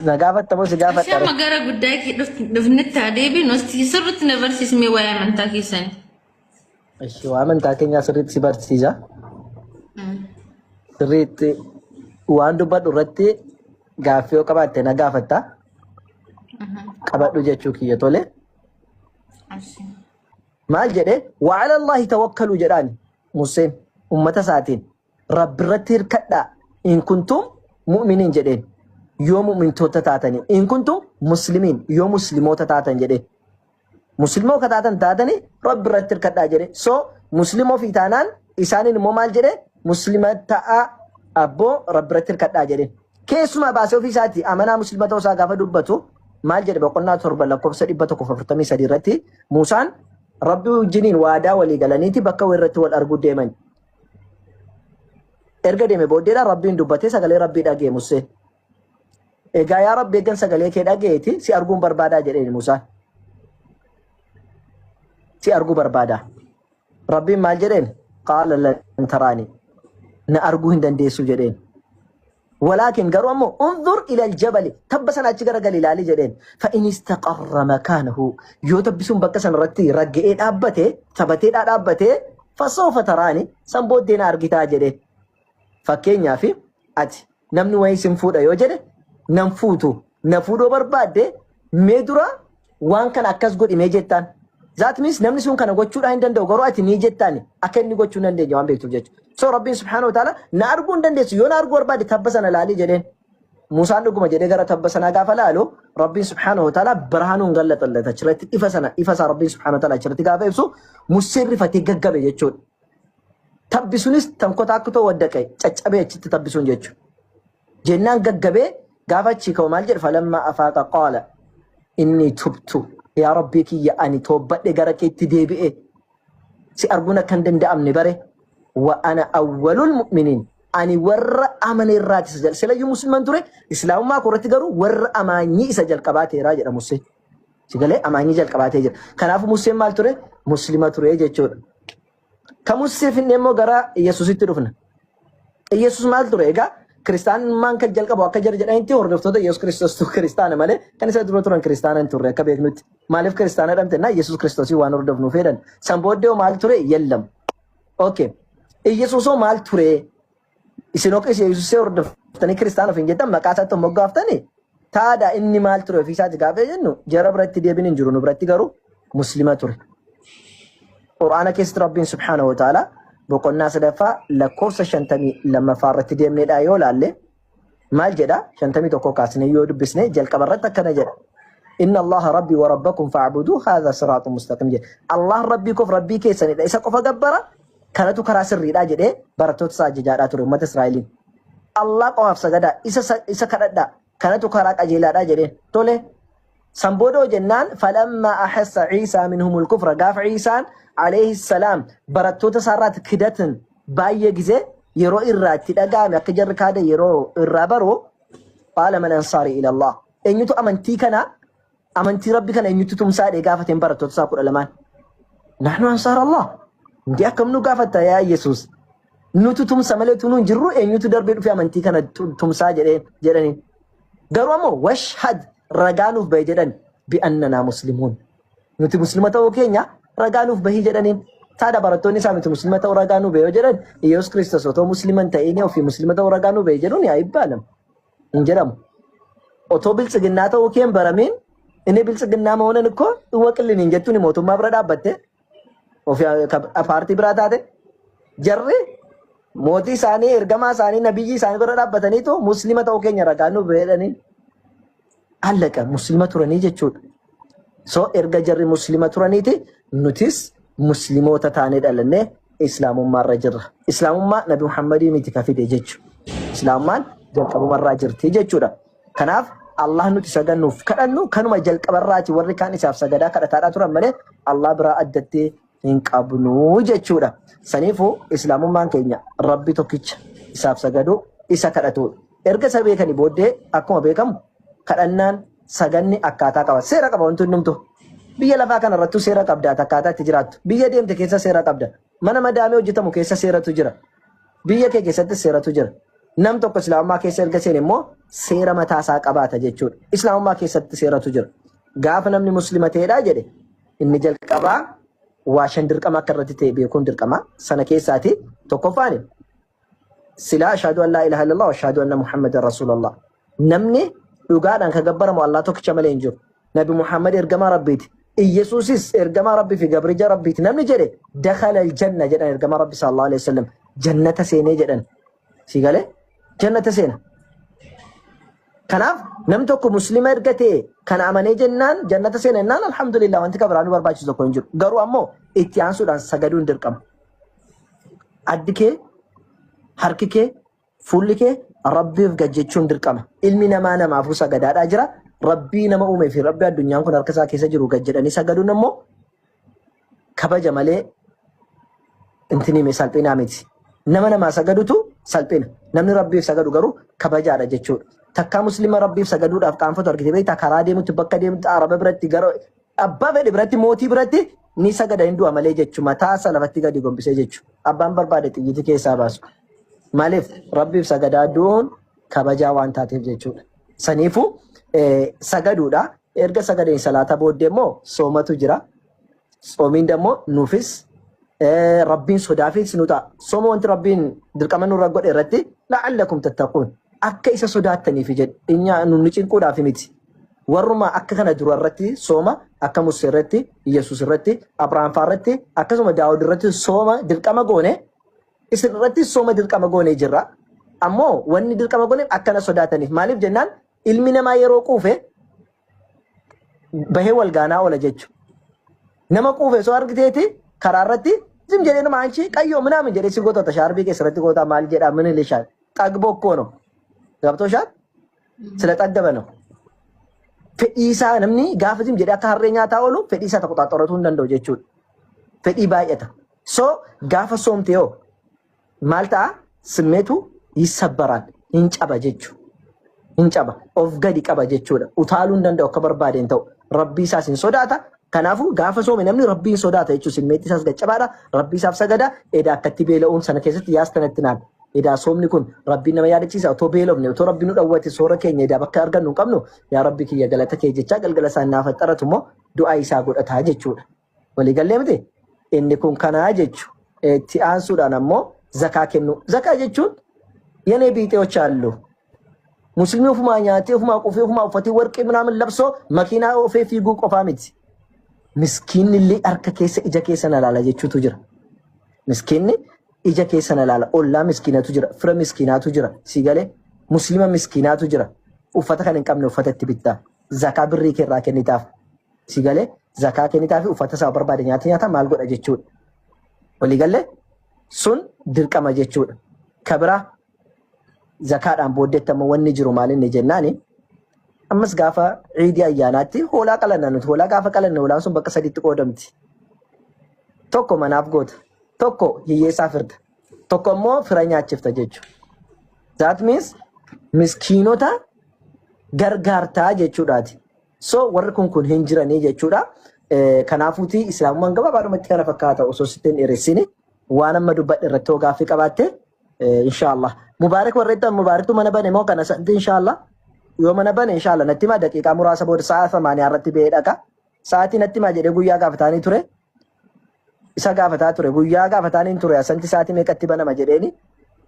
Nagaafatta moo si Asii gaafatta? amma gara guddaa dhufnetti adeebiin hosti sirriitti na barsiismee waa'ee amantaa keessanii. Ishi waa amantaa keenyaa sirriitti si barsiisa. Sirriitti waan dubbadhu irratti gaaffii yoo qabaatte na gaafatta. Qabadhu jechuu kiyya tole. Maal jedhee wa'ala Allahi tawakkaluu jedhaan Museen ummata isaatiin rabbi irratti hirkadhaa in kuntum mu'miniin jedheen yoo mu'mintoota taatanii in kuntum muslimiin yoo muslimoota taatan jedheen muslimoota taatanii rabbi irratti hirkadhaa jedhe so muslimoo fi taanaan isaaniin immoo maal jedhee muslima ta'a abboo rabbi irratti hirkadhaa jedheen keessumaa baasee ofii isaati amanaa muslima ta'uu isaa gaafa dubbatu maal jedhe boqonnaa 7 lakkoofsa 143 irratti Muusaan Rabbi wajjiniin waadaa walii galaniiti bakka irratti wal arguu deeman. Erga deeme booddeedhaan Rabbiin dubbatee sagalee Rabbii dhagee Musee. Egaa yaa Rabbi eeggan sagalee kee dhageeti si arguun barbaadaa jedheen Musaan. Si arguu barbaada. Rabbiin maal jedheen? Qaala lan taraani. Na arguu hin dandeessu jedheen. ولكن قالوا أمو انظر إلى الجبل تبسنا أتشجر قليلالي جدين فإن استقر مكانه يوتبسون بكسن رتي رجعين أبته ثبتين أبته فسوف تراني سنبود دينار جتا جدين فكين يافي أتي نمني وين سنفود أيو جدين نفودو برباد مدرا وان كان أكاس قد إميجتان ذات ميس نمني سون كان قد شو عندن دو قرأت نيجتاني أكن قد شو نندي جوان بيتو جد so Rabbiin subhanahu wa ta'ala na arguu hin dandeessu yoo na arguu barbaade tabbasana laalii jedheen Musaan dhuguma jedhee gara tabbasana gaafa laalu Rabbiin subhanahu wa ta'ala birhaanuun gallaxallata achirratti ifa isaa Rabbiin subhanahu wa ta'ala achirratti gaafa ibsu Museen rifatee gaggabe jechuudha. Tabbisuunis tankota akka ta'u waddaqee caccabee achitti tabbisuun jechuudha. Jennaan gaggabee gaafa achi ka'u maal jedhe falammaa afaaqa qaala inni tubtu yaa Rabbii kiyya ani toobbadhe gara keetti deebi'e si arguun akka hin danda'amne bare. وأنا أول المؤمنين أني ور أماني الرات سجل سلا يوم مسلمان ترى إسلام ما كورت جرو ور أماني سجل كباتي راجع مسلم سجله أماني جل كباتي جل كنا في مسلم مال ترى مسلمة ترى جتشور كمسلم في النمو جرا يسوع تروفنا يسوع مال ترى إيجا كريستان مان كجل كبوا كجر جل أنتي أوردف تود يسوع كريستوس تو كريستان ماله كان يسوع ترى كريستان ترى كبير نت مالف كريستان رام تنا يسوع كريستوس يوان أوردف نوفيرن سامبوديو مال ترى يلهم أوكي Yesuusoo maal ture isin oqis Yesuusee hordoftanii kiristaana ofiin jettan maqaa isaatti immoo gaaftanii taada inni maal ture ofii isaati gaafee jennu jara biratti deebiin hin jiru nu biratti garuu muslima ture. Quraana keessatti Rabbiin subhaanahu wa ta'ala boqonnaa sadaffaa lakkoofsa 52 irratti deemneedha yoo laalle maal jedha 51 kaasnee yoo dubbisne jalqaba irratti akkana jedha. إن الله ربي وربكم فاعبدوه هذا صراط مستقيم. الله ربي ربي كيسني إذا قف جبرة kanatu karaa sirriidha jedhee barattoota isaa ajajaadhaa ture uummata Israa'eliin. Allah qofaaf sagadaa isa kadhadhaa kanatu karaa qajeelaadha jedheen tole sanboodoo jennaan falammaa ahassa Ciisaa minhumul kufra gaafa Ciisaan alayhi salaam barattoota isaarraatti kidatan baay'ee gizee yeroo irraa itti dhaga'ame akka jarri kaada yeroo irraa baroo qaala man ansaarii ila Allah eenyutu amantii rabbi kana eenyutu tumsaadhee gaafateen barattoota isaa 12 nahnu ansaar Allah Ndi akkam nu gaafata yaa Yesuus nutu tumsa malee tunu jirru eenyutu darbee dhufee amantii kana tumsaa jedhanii garuu ammoo washhad ragaanuuf bahe jedhan bi'annanaa muslimuun nuti muslima ta'uu keenya ragaanuuf bahii jedhaniin taada barattoonni isaa nuti muslima ta'uu ragaanuu bahe jedhan Yesuus Kiristoos otoo musliman ta'ee ofii muslima ta'uu ragaanuu bahe jedhuun yaa ibbaalam hin jedhamu otoo biltsiginnaa ta'uu keen baramiin inni biltsiginnaa ma'uunan ikkoo waqilliniin jettuun mootummaa bira dhaabbatte Of paartii biraa taate jarri mootii isaanii ergamaa isaanii nabiyyi isaanii bira dhaabbataniitu muslima ta'uu keenya ragaa nu beedhanii allaqa muslima turanii jechuudha. So erga jarri muslima turaniiti nutis muslimoota taanee dhalannee islaamummaarra jirra. Islaamummaa Nabi Muhammadii miti kafide jechuudha. Islaamummaan jalqabumarraa jirti jechuudha. Kanaaf Allah nuti sagannuuf kadhannu kanuma jalqabarraati warri kaan isaaf sagadaa kadhataadhaa turan malee Allah biraa addattee hin qabnu jechuudha. Saniifuu islaamummaan keenya rabbi tokkicha isaaf sagadu isa kadhatu. Erga isa beekanii booddee akkuma beekamu kadhannaan saganni akkaataa qaba. Seera qaba wanti hundumtu. Biyya lafaa kana irrattu seera qabda akkaataa itti jiraattu. Biyya deemte keessa seera qabda. Mana madaamee hojjetamu keessa seeratu jira. Biyya kee keessatti seeratu jira. nam tokko islaamummaa keessa erga seene immoo seera mataa isaa qabaata jechuudha. Islaamummaa keessatti seeratu jira. Gaafa namni muslima ta'edha jedhe inni jalqabaa waa shan dirqama akka irratti ta'e beekuun dirqama. Sana keessaati tokkoffaan silaa ashhadu an laa ilaaha illallah wa ashhadu anna muhammadan rasuulallah. Namni dhugaadhaan kan gabbaramu Allah tokkicha malee hin jiru. Nabi Muhammad ergamaa Rabbiiti. Iyesuusis ergamaa Rabbii fi gabriija Rabbiiti. Namni jedhe dakhala aljanna jedhan ergamaa Rabbi sallallahu alaihi wasallam jannata seenee jedhan. Si galee jannata seena. Kanaaf nam tokko muslima erga ta'e kan amanee jennaan jannata seena jennaan alhamdulillah wanti kabiraanu barbaachisu tokko hin jiru. Garuu ammoo itti aansuudhaan sagaduun dirqama. Addi kee, harki kee, fuulli kee Rabbiif gajjechuun dirqama. Ilmi namaa namaafuu sagadaadhaa jira. Rabbii nama uumee fi Rabbi addunyaan kun harka isaa keessa jiru gajjedhanii sagaduun ammoo kabaja malee intini salphinaa miti. Nama sagadutu salphina. Namni Rabbiif sagadu garuu kabajaadha jechuudha. Takka muslima Rabbiif sagaduudhaaf qaanfatu argite beektaa karaa deemutti bakka deemutti araba biratti gara abbaa fedhe biratti mootii biratti ni sagada hin du'a malee jechuudha. Mataa isaa lafatti gadi gombisee jechuudha. Abbaan barbaade xiyyiti keessaa baasu. Maaliif Rabbiif sagadaa du'uun kabajaa waan taateef jechuudha. Saniifuu sagaduudha. Erga sagadeen salaata booddee immoo soomatu jira. Soomiin immoo nuufis Rabbiin sodaafis nu ta'a. Sooma wanti Rabbiin dirqama nurra godhe irratti la'allakum tattaquun akka isa sodaattaniif jedhe inya nunni cinquudhaaf miti. Warruma akka kana dura irratti sooma akka Musee irratti, Yesuus irratti, Abrahaam fa'aa irratti akkasuma Daawud irratti sooma dirqama goone isin irratti sooma dirqama goone jirra. Ammoo wanni dirqama goone akkana sodaataniif maaliif jennaan ilmi namaa yeroo quufe bahee wal gaanaa oola jechuudha. Nama quufe soo argiteeti karaa irratti zim jedhee nama anchi qayyoo minaamin jedhee si gootota shaarbii keessatti gootaa maal jedhaa min ilishaan xagboo koono gabtoo shaan sila xaggabano. Fedhiisaa namni gaafa zim jedhee akka harree nyaataa oolu fedhiisaa tokko xaxxoratuu hin danda'u jechuudha. Fedhii baay'ata. So gaafa soomte yoo maal ta'a simmeetu yisabbaraan hin caba jechuudha. Hin caba of gadi qaba jechuudha. Utaaluu hin danda'u akka barbaadeen ta'u Rabbii isaas hin sodaata. Kanaafuu gaafa soome namni Rabbiin sodaata jechuudha. Simmeetti isaas gaccabaadha. Rabbii isaaf sagada. Edaa akkatti beela'uun sana keessatti yaastanatti naan. Edaa soomni kun Rabbiin nama yaadachiisa. Otoo beelofne otoo Rabbiin nu dhawwate soora keenya edaa bakka argannu hin qabnu yaa Rabbi kiyya galata kee jechaa galgala isaan naaf xaratu immoo du'aa isaa godhataa jechuudha. Walii gallee miti inni kun kanaa jechuudha. Itti aansuudhaan ammoo zakaa kennu. Zakaa jechuun yenee biixeዎች አሉ ሙስሊም ኡፍማ ኛቴ ኡፍማ ቆፌ ኡፍማ ኡፈቲ ወርቅ ምናምን ለብሶ መኪና ኦፌ ፊጉ ቆፋ ሚት ምስኪን ሊ አርከ ኬሰ ኢጀ ኬሰ ነላላ ጀቹቱ ጅራ ምስኪን ኢጀ ኬሰ ነላላ ኦላ ምስኪናቱ ጅራ ፍረ ምስኪናቱ ጅራ ሲገሌ ሙስሊም ምስኪናቱ ጅራ ኡፈተ ከነን ቀምነ ኡፈተት ቢታ ዘካ ብሪ ከራ ከኒታፍ ሲገሌ ዘካ ከኒታፍ ኡፈተ ሳ በርባደ ኛተ ኛታ ማልጎዳ ጀቹ ወሊገሌ ሱን ድርቀማ ጀቹ ከብራ zakaadhaan booddeettama wanni jiru maalinni jennaani ammas gaafa ciidii ayyaanaatti hoolaa qalanna nuti hoolaa gaafa qalanne hoolaan sun bakka sadiitti qoodamti. Tokko manaaf goota, tokko hiyyeessaaf firda, tokko immoo fira nyaachifta jechuudha. That means miskiinota gargaartaa jechuudhaati. So warri kun hin jiranii jechuudha. Kanaafuuti islaamummaan gabaabaadhumatti kana fakkaata osoo sittiin dheeressine waan amma dubbadhe irratti hoo gaaffii qabaatte inshallah. Mubarak warreetta mubaraktu mana bane moo kana santi inshallah yoo mana bane inshallah natti ma daqiiqaa muraasa booda sa'a 8 irratti ba'ee dhaqa sa'aatii natti ma jedhee guyyaa gaafataanii ture isa gaafataa ture guyyaa gaafatanii ture asanti sa'aatii meeqatti banama jedheeni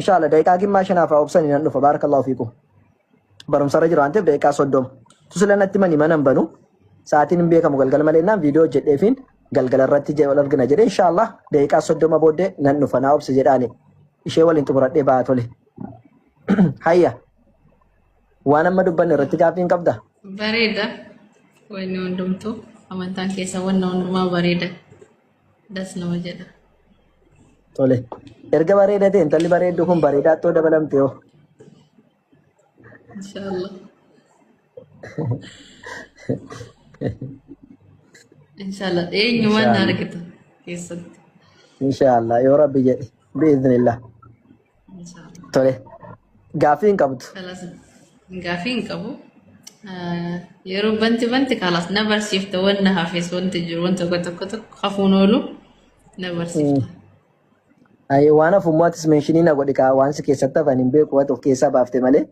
inshallah daqiiqaa gimmaa shanaaf obsanii nan dhufa barakallahu fiikum barumsarra jiru anteef daqiiqaa 30 tusila natti mani manan banu sa'aatiin hin beekamu galgala malee naan viidiyoo jedheefiin galgala irratti wal argina jedhee inshallah daqiiqaa 30 booddee nan dhufa naa obsi jedhaani ishee waliin xumuradhee ba'aa tole. Hayya waan amma dubbanne irratti gaaffiin qabda. Bareeda wanni hundumtuu amantaan keessa wanna hundumaa bareeda das nama jedha. Tole erga bareeda ta'e intalli bareeddu kun bareedaatti dabalamte yoo. Inshallah. Inshallah eenyumaan na argita keessatti. Inshallah yoo Rabbi jedhe bi'iznillah. Tole. Gaafiin qabdu. Gaafiin qabu. Yeroo banti kalas na barsiifta wanna hafes wanti jiru wanta tokko hafuun oolu na barsiifta. Ay waan afumaatis mentionii na godhi kaa waan si keessatti hafan hin beeku waan of keessaa baafte malee.